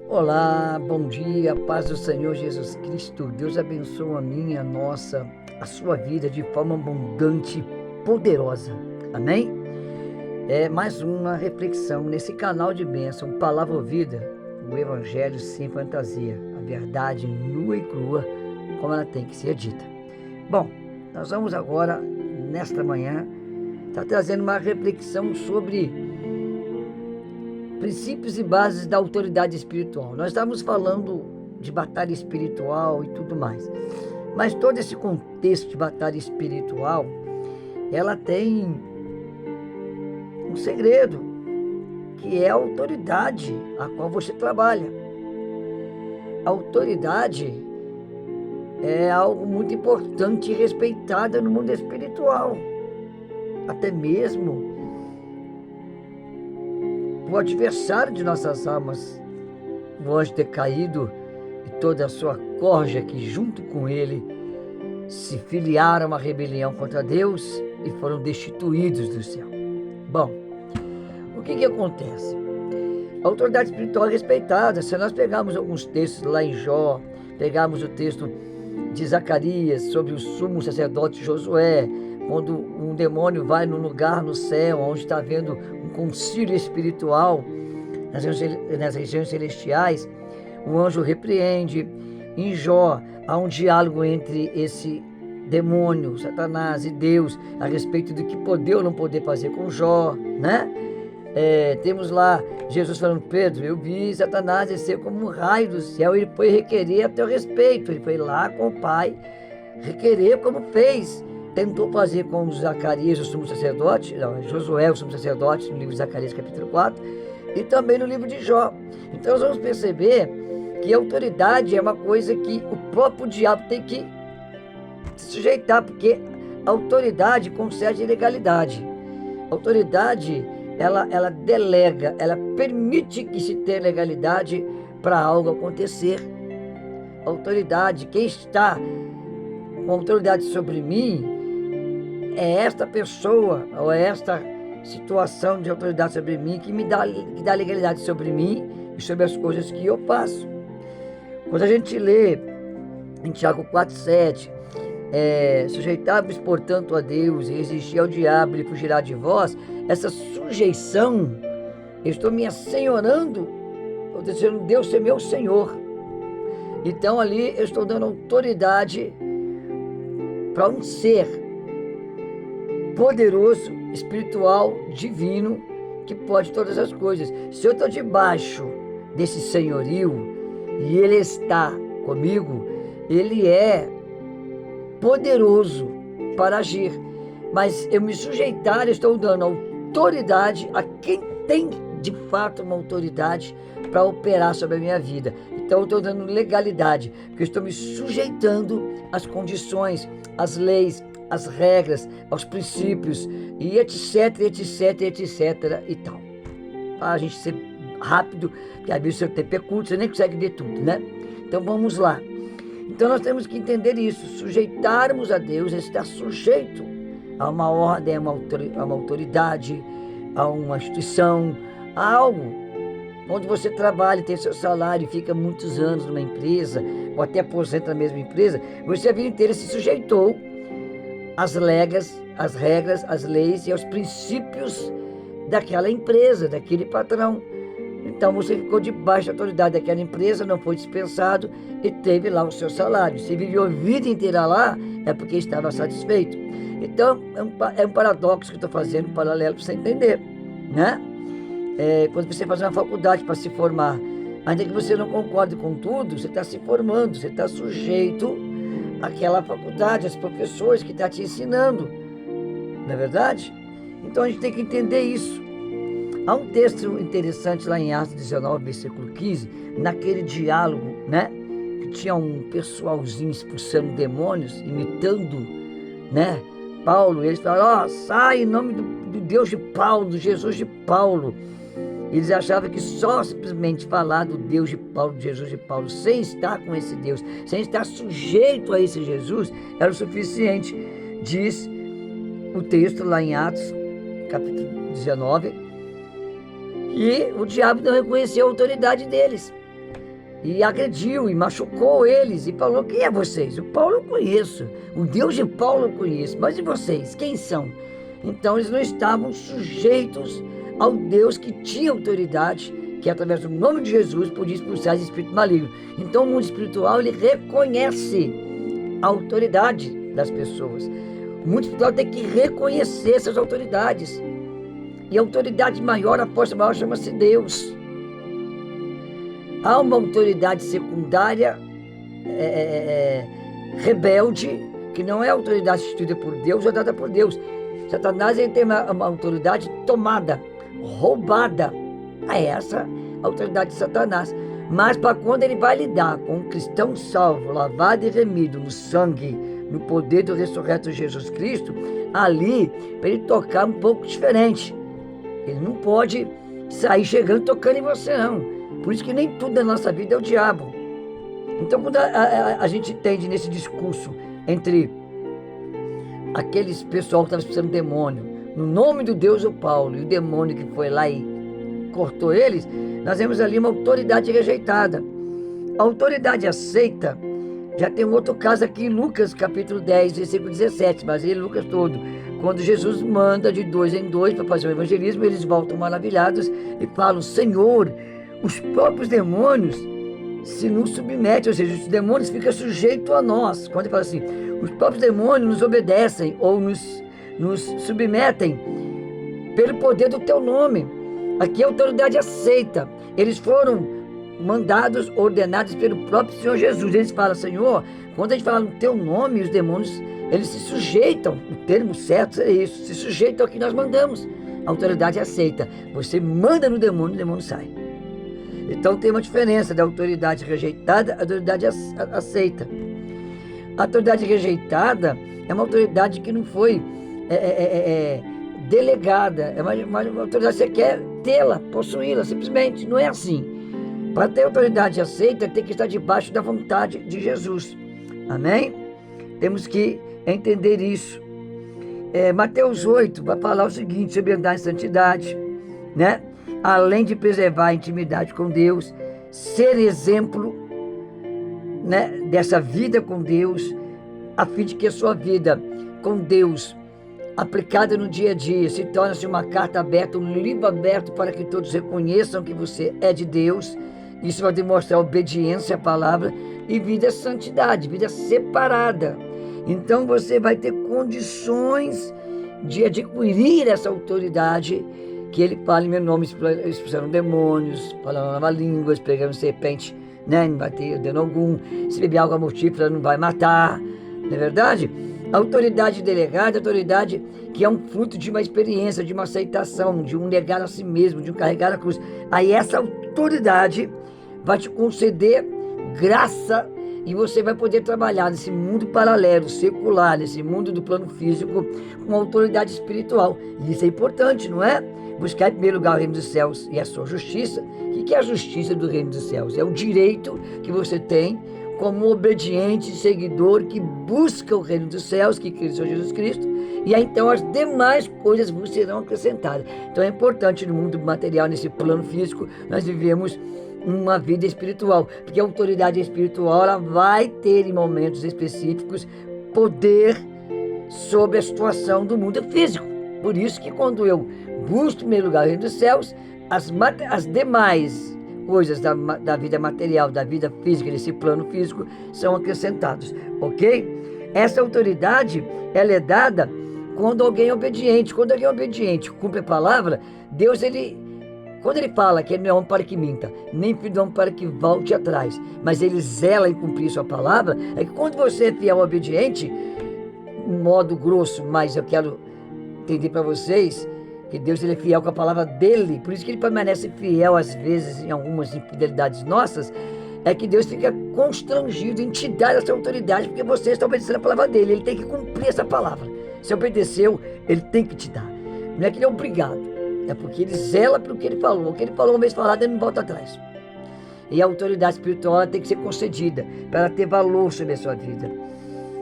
Olá, bom dia, paz do Senhor Jesus Cristo. Deus abençoe a minha, a sua vida de forma abundante e poderosa. Amém? É mais uma reflexão nesse canal de bênção, Palavra Ouvida, o Evangelho sem fantasia, a verdade nua e crua, como ela tem que ser dita. Bom, nós vamos agora, nesta manhã, estar trazendo uma reflexão sobre princípios e bases da autoridade espiritual. Nós estamos falando de batalha espiritual e tudo mais. Mas todo esse contexto de batalha espiritual, ela tem um segredo, que é a autoridade a qual você trabalha. A autoridade é algo muito importante e respeitada no mundo espiritual. Até mesmo o adversário de nossas almas, o anjo decaído e toda a sua corja que junto com ele se filiaram à rebelião contra Deus e foram destituídos do céu. Bom, o que acontece? A autoridade espiritual é respeitada. Se nós pegarmos alguns textos lá em Jó, pegarmos o texto de Zacarias sobre o sumo sacerdote Josué, quando um demônio vai num lugar no céu, onde está havendo um concílio espiritual, nas regiões celestiais, o anjo repreende. Em Jó, há um diálogo entre esse demônio, Satanás e Deus, a respeito do que poder ou não poder fazer com Jó, né? Temos lá Jesus falando: Pedro, eu vi Satanás descer como um raio do céu, ele foi requerer a teu respeito, ele foi lá com o Pai requerer como fez. Tentou fazer com Zacarias, o sumo sacerdote, Josué, o sumo sacerdote, no livro de Zacarias, capítulo 4, e também no livro de Jó. Então nós vamos perceber que a autoridade é uma coisa que o próprio diabo tem que se sujeitar, porque a autoridade concede legalidade. A autoridade, ela delega, ela permite que se tenha legalidade para algo acontecer. A autoridade, quem está com autoridade sobre mim, é esta pessoa, ou é esta situação de autoridade sobre mim que dá legalidade sobre mim e sobre as coisas que eu faço. Quando a gente lê em Tiago 4,7, sujeitai-vos, portanto, a Deus e resistir ao diabo, ele fugirá de vós. Essa sujeição, eu estou me assenhorando, eu estou dizendo: Deus é meu Senhor. Então ali eu estou dando autoridade para um ser poderoso, espiritual, divino, que pode todas as coisas. Se eu estou debaixo desse senhorio e ele está comigo, ele é poderoso para agir. Mas eu me sujeitar, eu estou dando autoridade a quem tem de fato uma autoridade para operar sobre a minha vida. Então eu estou dando legalidade, porque eu estou me sujeitando às condições, às leis, às regras, aos princípios, e etc, etc, etc e tal. Para a gente ser rápido, porque a Bíblia, tem percurso, você nem consegue ver tudo, né? Então vamos lá. Então nós temos que entender isso, sujeitarmos a Deus, estar sujeito a uma ordem, a uma autoridade, a uma instituição, a algo. Onde você trabalha, tem seu salário, fica muitos anos numa empresa, ou até aposenta na mesma empresa, você a vida inteira se sujeitou às regras, às leis e aos princípios daquela empresa, daquele patrão. Então você ficou debaixo da autoridade daquela empresa, não foi dispensado e teve lá o seu salário. Se viveu a vida inteira lá, é porque estava satisfeito. Então é um paradoxo que eu estou fazendo, um paralelo para você entender, né? Quando você faz uma faculdade para se formar, ainda que você não concorde com tudo, você está se formando, você está sujeito àquela faculdade, aos professores que estão te ensinando, não é verdade? Então a gente tem que entender isso. Há um texto interessante lá em Atos 19, versículo 15, naquele diálogo, né? Que tinha um pessoalzinho expulsando demônios, imitando, né? Paulo, eles falaram: sai em nome do Deus de Paulo, do Jesus de Paulo. Eles achavam que só simplesmente falar do Deus de Paulo, do Jesus de Paulo, sem estar com esse Deus, sem estar sujeito a esse Jesus, era o suficiente. Diz o texto lá em Atos, capítulo 19, e o diabo não reconheceu a autoridade deles. e agrediu e machucou eles e falou: quem é vocês? O Paulo eu conheço, o Deus de Paulo eu conheço, mas e vocês? Quem são? Então eles não estavam sujeitos ao Deus que tinha autoridade, que através do nome de Jesus podia expulsar esse espírito maligno. Então o mundo espiritual, ele reconhece a autoridade das pessoas. O mundo espiritual tem que reconhecer essas autoridades. E a autoridade maior, a força maior, chama-se Deus. Há uma autoridade secundária, rebelde, que não é autoridade instituída por Deus ou dada por Deus. Satanás, ele tem uma autoridade tomada, roubada. É essa a autoridade de Satanás. Mas para quando ele vai lidar com um cristão salvo, lavado e remido no sangue, no poder do ressurreto Jesus Cristo, ali, para ele tocar um pouco diferente. Ele não pode sair chegando tocando em você, não. Por isso que nem tudo na nossa vida é o diabo. Então, quando a gente entende nesse discurso entre aqueles pessoal que estava expulsando demônio, no nome do Deus o Paulo, e o demônio que foi lá e cortou eles, nós vemos ali uma autoridade rejeitada. A autoridade aceita, já tem um outro caso aqui em Lucas, capítulo 10, versículo 17, mas ele, Lucas todo, quando Jesus manda de 2 em 2 para fazer o evangelismo, eles voltam maravilhados e falam: Senhor, os próprios demônios se nos submetem, ou seja, os demônios ficam sujeitos a nós. Quando ele fala assim, os próprios demônios nos obedecem ou nos submetem pelo poder do teu nome. Aqui a autoridade aceita. Eles foram mandados, ordenados pelo próprio Senhor Jesus. Eles falam: Senhor, quando a gente fala no teu nome, os demônios, eles se sujeitam. O termo certo é isso, se sujeitam ao que nós mandamos. A autoridade aceita. Você manda no demônio, o demônio sai. Então tem uma diferença da autoridade rejeitada à autoridade aceita. A autoridade rejeitada é uma autoridade que não foi delegada, é uma autoridade que você quer tê-la, possuí-la, simplesmente. Não é assim. Para ter autoridade aceita, tem que estar debaixo da vontade de Jesus. Amém? Temos que entender isso. Mateus 8 vai falar o seguinte sobre andar em santidade, né? Além de preservar a intimidade com Deus, ser exemplo, né, dessa vida com Deus, a fim de que a sua vida com Deus, aplicada no dia a dia, se torne-se uma carta aberta, um livro aberto para que todos reconheçam que você é de Deus. Isso vai demonstrar obediência à palavra e vida santidade, vida separada. Então você vai ter condições de adquirir essa autoridade que ele fala em meu nome, expulsaram demônios, falando novas línguas, pregando serpente, né? Não vai ter dano algum. Se beber água mortífera, não vai matar. Não é verdade? A autoridade delegada, a autoridade que é um fruto de uma experiência, de uma aceitação, de um negar a si mesmo, de um carregar a cruz. Aí essa autoridade vai te conceder graça e você vai poder trabalhar nesse mundo paralelo, secular, nesse mundo do plano físico, com autoridade espiritual. E isso é importante, não é? Buscar em primeiro lugar o reino dos céus e a sua justiça. O que é a justiça do reino dos céus? É o direito que você tem como obediente seguidor que busca o reino dos céus, que crê no Senhor Jesus Cristo, e aí então as demais coisas vos serão acrescentadas. Então é importante no mundo material, nesse plano físico, nós vivemos uma vida espiritual, porque a autoridade espiritual ela vai ter em momentos específicos poder sobre a situação do mundo físico. Por isso que quando eu busco em primeiro lugar o reino dos céus, as demais coisas da vida material, da vida física, desse plano físico, são acrescentados, ok? Essa autoridade, ela é dada quando alguém é obediente. Quando alguém é obediente, cumpre a palavra, Deus, quando ele fala que ele não é homem para que minta, nem filho de homem para que volte atrás, mas ele zela em cumprir sua palavra, é que quando você é fiel e obediente, um modo grosso, mas eu quero entender para vocês, que Deus ele é fiel com a palavra dele, por isso que ele permanece fiel às vezes em algumas infidelidades nossas, é que Deus fica constrangido em te dar essa autoridade, porque você está obedecendo a palavra dele, ele tem que cumprir essa palavra. Se obedeceu, ele tem que te dar. Não é que ele é obrigado, é porque ele zela pelo que ele falou. O que ele falou uma vez falado, ele não volta atrás. E a autoridade espiritual ela tem que ser concedida para ela ter valor sobre a sua vida.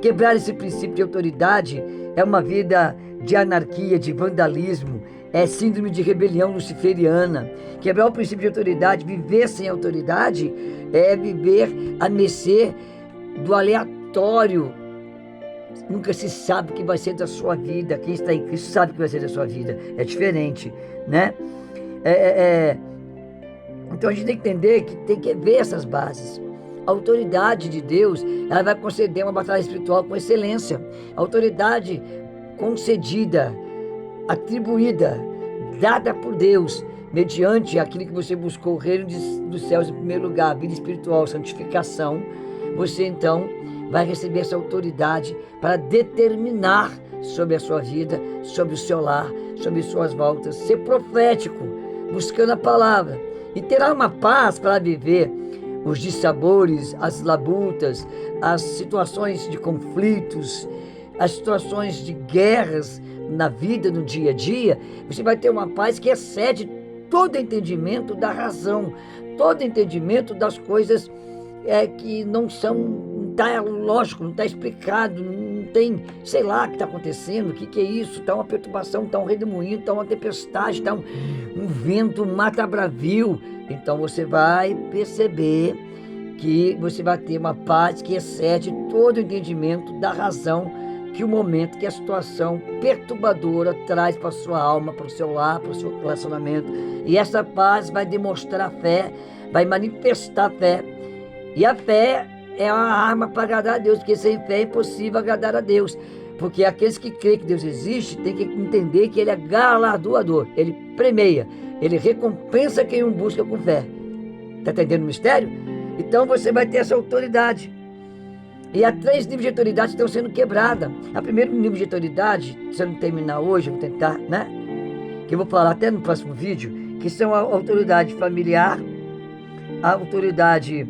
Quebrar esse princípio de autoridade é uma vida de anarquia, de vandalismo, é síndrome de rebelião luciferiana. Quebrar o princípio de autoridade, viver sem autoridade, é viver a mercê do aleatório. Nunca se sabe o que vai ser da sua vida. Quem está em Cristo sabe o que vai ser da sua vida. É diferente, né? Então a gente tem que entender que tem que ver essas bases. A autoridade de Deus, ela vai conceder uma batalha espiritual com excelência. A autoridade concedida, atribuída, dada por Deus, mediante aquilo que você buscou, o reino dos céus em primeiro lugar, vida espiritual, santificação, você então vai receber essa autoridade para determinar sobre a sua vida, sobre o seu lar, sobre suas voltas, ser profético, buscando a palavra, e terá uma paz para viver os dissabores, as labutas, as situações de conflitos, as situações de guerras na vida, no dia a dia. Você vai ter uma paz que excede todo entendimento da razão, todo entendimento das coisas que não são, não está lógico, não está explicado, não tem, sei lá o que está acontecendo, o que é isso, está uma perturbação, está um redemoinho, está uma tempestade, está um vento mata-bravio. Então você vai perceber que você vai ter uma paz que excede todo o entendimento da razão que o momento, que a situação perturbadora traz para a sua alma, para o seu lar, para o seu relacionamento. E essa paz vai demonstrar fé, vai manifestar fé. E a fé é uma arma para agradar a Deus, porque sem fé é impossível agradar a Deus. Porque aqueles que creem que Deus existe, têm que entender que Ele é galardoador, Ele premia, Ele recompensa quem o busca com fé. Está entendendo o mistério? Então você vai ter essa autoridade. E há 3 níveis de autoridade que estão sendo quebradas. O primeiro nível de autoridade, se eu não terminar hoje, eu vou tentar, né? Que eu vou falar até no próximo vídeo, que são a autoridade familiar, a autoridade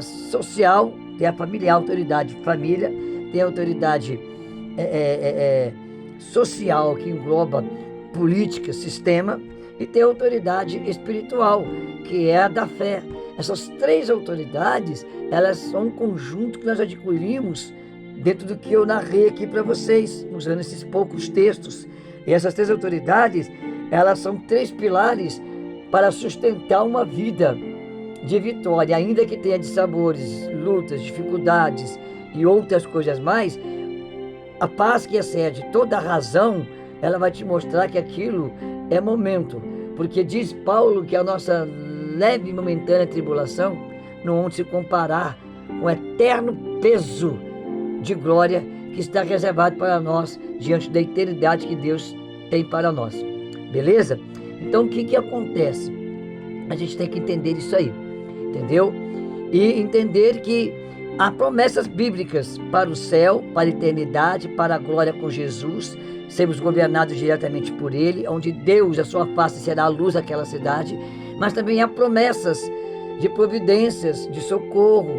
social, tem a familiar, a autoridade família, tem a autoridade social, que engloba política, sistema, e tem a autoridade espiritual, que é a da fé. Essas 3 autoridades, elas são um conjunto que nós adquirimos dentro do que eu narrei aqui para vocês, usando esses poucos textos. E essas 3 autoridades, elas são 3 pilares para sustentar uma vida de vitória, ainda que tenha dissabores, lutas, dificuldades e outras coisas mais. A paz que excede toda a razão, ela vai te mostrar que aquilo é momento, porque diz Paulo que a nossa leve e momentânea tribulação não vão se comparar com o eterno peso de glória que está reservado para nós diante da eternidade que Deus tem para nós. Beleza? Então o que acontece? A gente tem que entender isso aí, entendeu? E entender que há promessas bíblicas para o céu, para a eternidade, para a glória com Jesus, sermos governados diretamente por Ele, onde Deus, a sua face, será a luz daquela cidade. Mas também há promessas de providências, de socorro,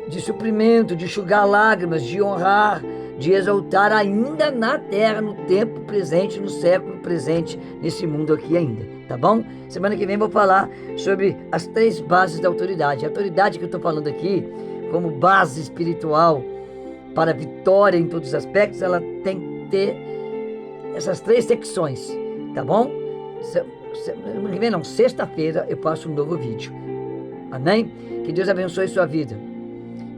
de suprimento, de enxugar lágrimas, de honrar, de exaltar ainda na terra, no tempo presente, no século presente, nesse mundo aqui ainda, tá bom? Semana que vem vou falar sobre as 3 bases da autoridade. A autoridade que eu estou falando aqui, como base espiritual para a vitória em todos os aspectos, ela tem que ter essas 3 secções, tá bom? Semana que vem não, sexta-feira eu faço um novo vídeo. Amém? Que Deus abençoe sua vida.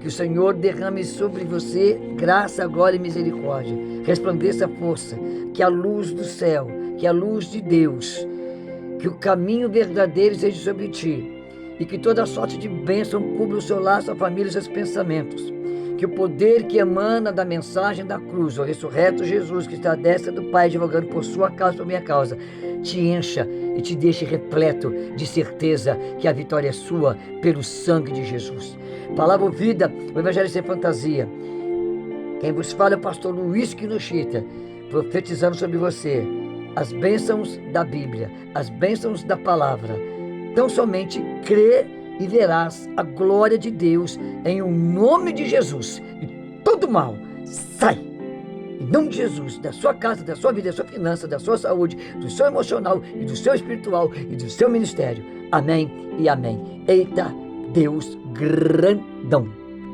Que o Senhor derrame sobre você graça, glória e misericórdia. Resplandeça a força. Que a luz do céu, que a luz de Deus, que o caminho verdadeiro seja sobre ti. E que toda sorte de bênção cubra o seu lar, sua família e seus pensamentos. Que o poder que emana da mensagem da cruz, o ressurreto Jesus, que está à destra do Pai, advogando por sua causa e por minha causa, te encha e te deixe repleto de certeza que a vitória é sua pelo sangue de Jesus. Palavra ouvida, o Evangelho sem fantasia. Quem vos fala é o pastor Luiz Kinoshita, profetizando sobre você as bênçãos da Bíblia, as bênçãos da palavra. Tão somente crê e verás a glória de Deus em o nome de Jesus. E todo mal sai, em nome de Jesus, da sua casa, da sua vida, da sua finança, da sua saúde, do seu emocional e do seu espiritual e do seu ministério. Amém e amém. Eita Deus grandão.